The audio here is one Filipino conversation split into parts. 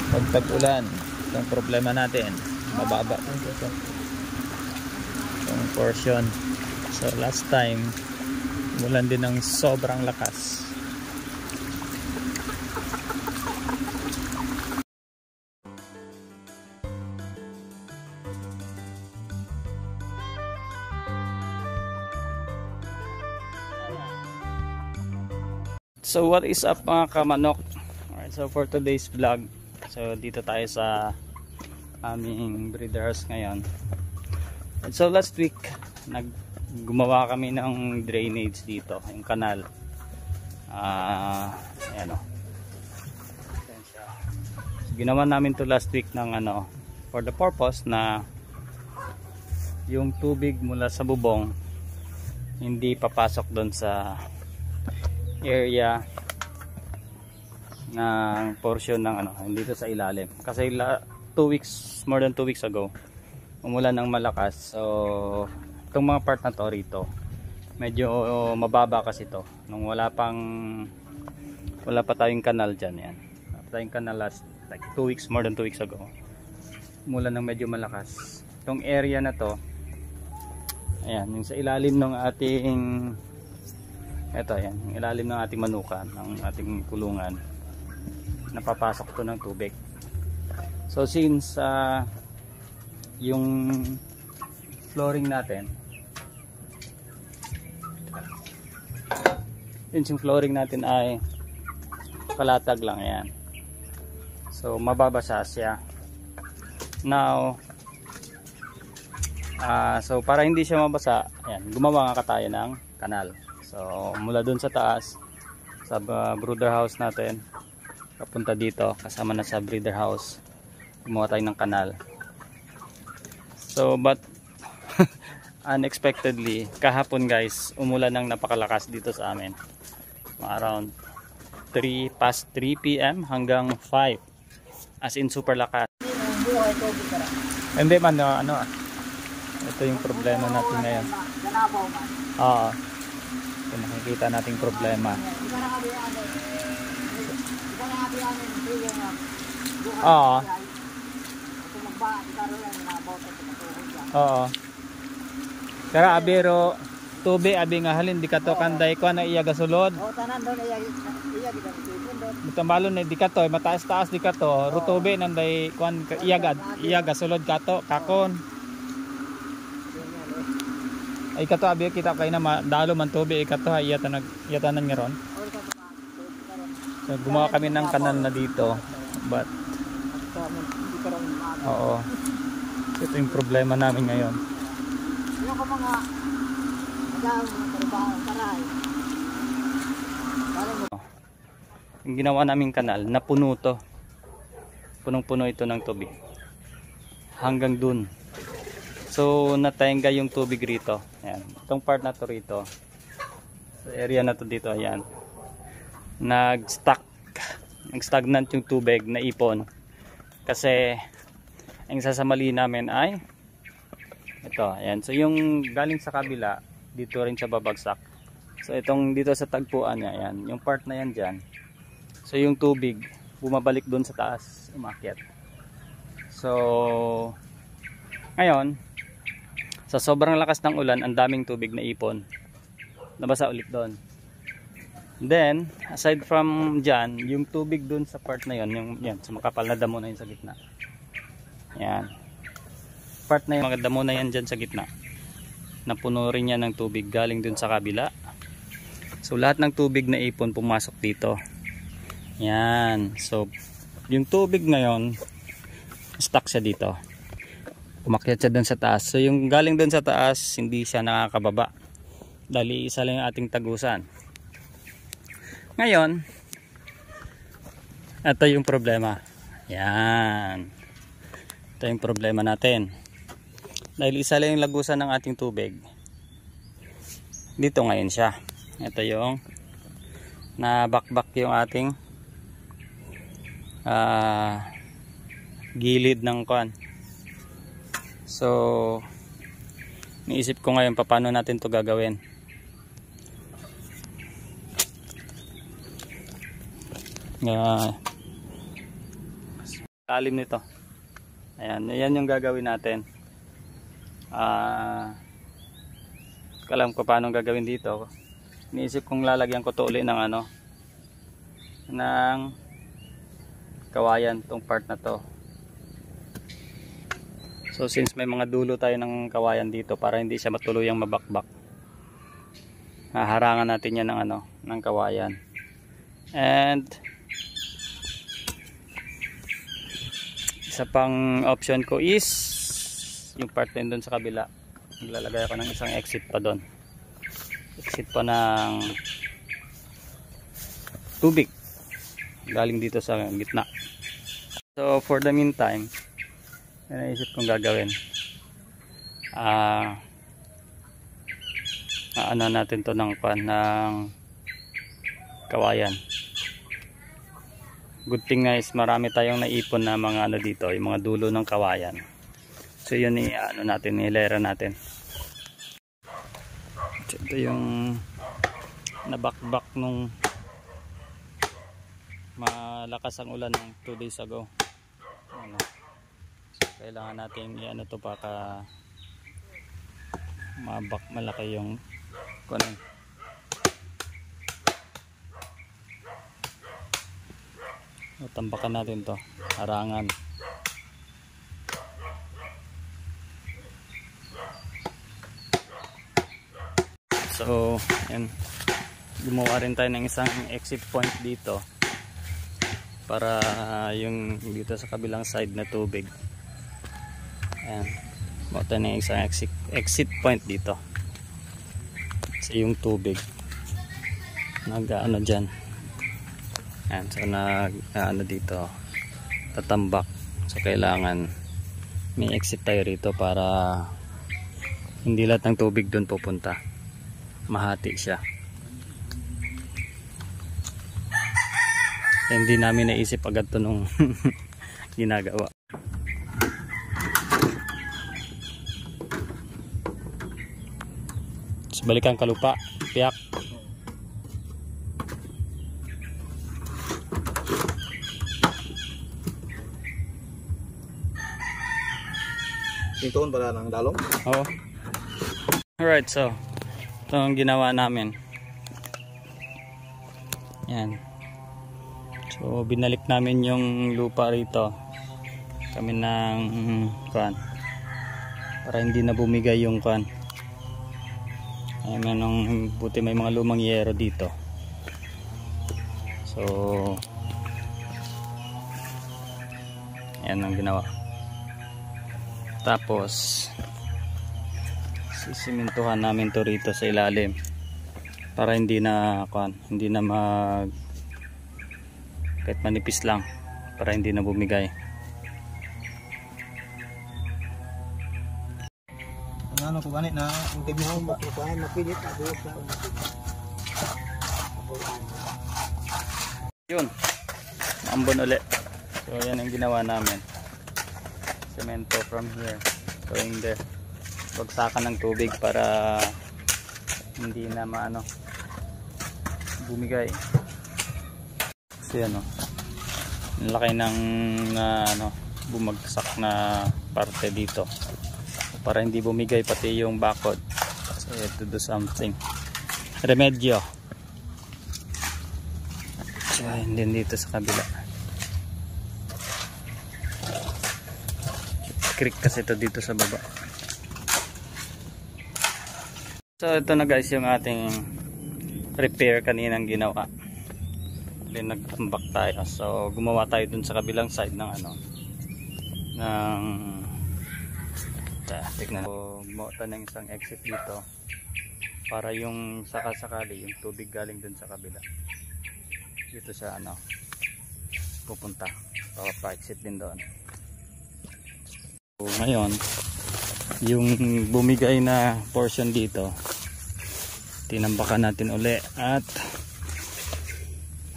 Pag tag-ulan, itong problema natin, mababa itong portion. So last time umulan din ng sobrang lakas. So what is up mga kamanok? Alright, so for today's vlog, so dito tayo sa aming breeder house ngayon. And so last week gumawa kami ng drainage dito, yung kanal. Ayan o. So, ginawa namin to last week ng for the purpose na yung tubig mula sa bubong hindi papasok doon sa area ng portion ng dito sa ilalim, kasi 2 weeks, more than 2 weeks ago umulan ng malakas. So itong mga part na to rito medyo mababa kasi to nung wala pa tayong kanal dyan. Yan, wala pa tayong kanal last like 2 weeks, more than 2 weeks ago umulan ng medyo malakas. Itong area na to, ayan, yung sa ilalim ng ating yan, yung ilalim ng ating manukan, ng ating kulungan, napapasok to ng tubig. So since yung flooring natin ay palatag lang, yan, so mababasa siya. Now so para hindi siya mabasa, ayan, gumawa nga tayo ng kanal. So mula dun sa taas sa brooder house natin papunta dito, kasama na sa breeder house, gumawa tayo ng kanal. So but unexpectedly kahapon guys, umulan ng napakalakas dito sa amin, around 3 PM hanggang 5, as in super lakas. Hindi man ito yung problema natin ngayon. Oo, ito nakikita nating problema. Oo. Oo. Kaya abiro tubig abi nga halin di kato kanday ko na iya gasulod. Oo, tanan doon iya gidan. Tambalon na di kato mataas-taas di kato, rutubi nanday kuan iya gasulod kato kakon. Ay kato abi kita kay na dalo man tubig kato iya tanan nga ron. So gumawa kami ng kanal na dito, but oo, ito yung problema namin ngayon. Yung ginawa naming kanal, napuno to, punong-puno ito ng tubig hanggang dun. So natenga yung tubig rito. Ayan, itong part na to rito, sa area na to dito, ayan, nag-stagnant yung tubig na ipon kasi ang sasamali namin ay ito. Ayan, so yung galing sa kabila dito rin siya babagsak. So itong dito sa tagpuan niya, ayan, yung part na yan dyan, so yung tubig bumabalik doon sa taas, umakyat. So ngayon sa sobrang lakas ng ulan, ang daming tubig na ipon, nabasa ulit doon. Then aside from dyan, yung tubig doon sa part na yon, yung yan, sa makapal na damo na yun sa gitna, yan, part na yung mga damo na yan dyan sa gitna, napuno rin yan ng tubig galing doon sa kabila. So lahat ng tubig na ipon pumasok dito, yan. So yung tubig ngayon stuck siya dito, umakyat siya doon sa taas. So yung galing doon sa taas hindi siya nakakababa dahil isa lang yung ating tagusan. Ngayon ito yung problema, yan, ito yung problema natin dahil isa lang yung lagusan ng ating tubig dito. Ngayon siya, ito yung nabakbak yung ating gilid ng kuan. So niisip ko ngayon paano natin to gagawin. lalim nito. Ayan, yan yung gagawin natin. Alam ko paano gagawin dito. Iniisip kong lalagyan ko to uli ng ano, ng kawayan tong part na to. So since may mga dulo tayo ng kawayan dito para hindi siya matuluyang mabakbak, haharangan natin yan ng ano, ng kawayan. And isa pang option ko is yung part na doon sa kabila. Maglalagay ako ng isang exit pa doon. Exit pa ng tubig galing dito sa gitna. So for the meantime, naisip kong gagawin, ano natin to ng kawayan. Good thing guys, marami tayong naipon na mga ano dito, yung mga dulo ng kawayan. So yun ano natin, nilera natin. Ito yung nabakbak nung malakas ang ulan ng 2 days ago. Ano, kailangan natin i-ano to baka malaki yung kunin. Tambakan natin to, harangan. So yan, gumawa rin tayo ng isang exit point dito para yung dito sa kabilang side na tubig. Ayan, gumawa tayo ng isang exit point dito sa yung tubig nag-ano dyan. Ayan, so ano dito tatambak, so kailangan may exit tayo rito para hindi lahat ng tubig doon pupunta, mahati siya. Hindi namin naisip agad to nung ginagawa. So, balikan kalupa, piyak. Ito pala ng dalong? Oo. Alright, so ito ang ginawa namin. Yan. So binalik namin yung lupa rito. Kami ng kuan para hindi na bumigay yung kuan. Ayan, buti may mga lumang yero dito. So yan ang ginawa. Tapos sisimintuhan namin to rito sa ilalim para hindi na kahit manipis lang, para hindi na bumigay. Ano ko ganit na hindi mo mapilit yun, ambon ulit. So yan ang ginawa namin, semento from here going there, bagsakan ng tubig para hindi na bumigay. Kasi laki ng bumagsak na parte dito para hindi bumigay pati yung bakod. So you have to do something, remedyo. So and then dito sa kabila, creek kasi ito dito sa baba. So ito na guys yung ating repair kaninang ginawa. Then nagtambak tayo. So gumawa tayo dun sa kabilang side ng tignan. So gumawa tayo ng isang exit dito para yung sakasakali yung tubig galing dun sa kabila dito sa pupunta, pa-exit din doon. So ngayon yung bumigay na portion dito tinambakan natin uli at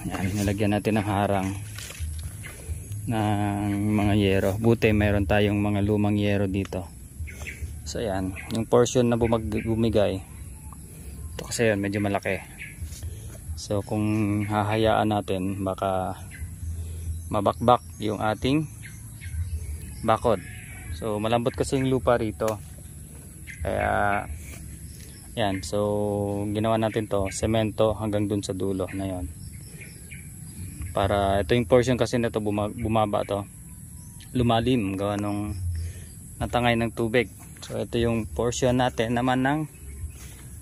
yan, nilagyan natin ng harang ng mga yero. Buti mayroon tayong mga lumang yero dito. So yan, yung portion na bumigay ito kasi yun, medyo malaki. So kung hahayaan natin baka mabakbak yung ating bakod. So malambot kasi yung lupa rito. Kaya yan, so ginawa natin to semento hanggang dun sa dulo na yon. Para ito yung portion kasi nito bumaba to. Lumalim gawa nung natangay ng tubig. So ito yung portion natin naman ng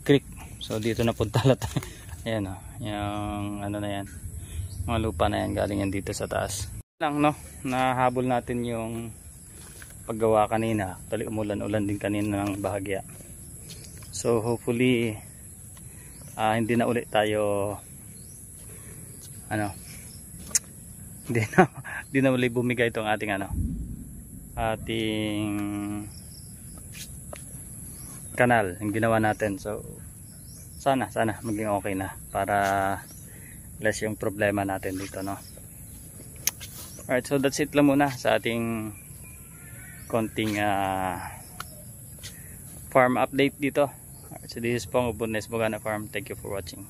creek. So dito napunta lahat. Ayan o, yung ano na yan. Mga lupa na yan galing yan dito sa taas. Lang no, nahabol natin yung paggawa kanina. Actually umulan-ulan din kanina ng bahagya. So hopefully hindi na ulit tayo hindi na ulit bumigay itong ating ating kanal yung ginawa natin. So sana maging okay na para less yung problema natin dito, no. Alright, so that's it lang muna sa ating konting farm update dito. Alright, so this is Pong Ubundes Bogana Farm. Thank you for watching.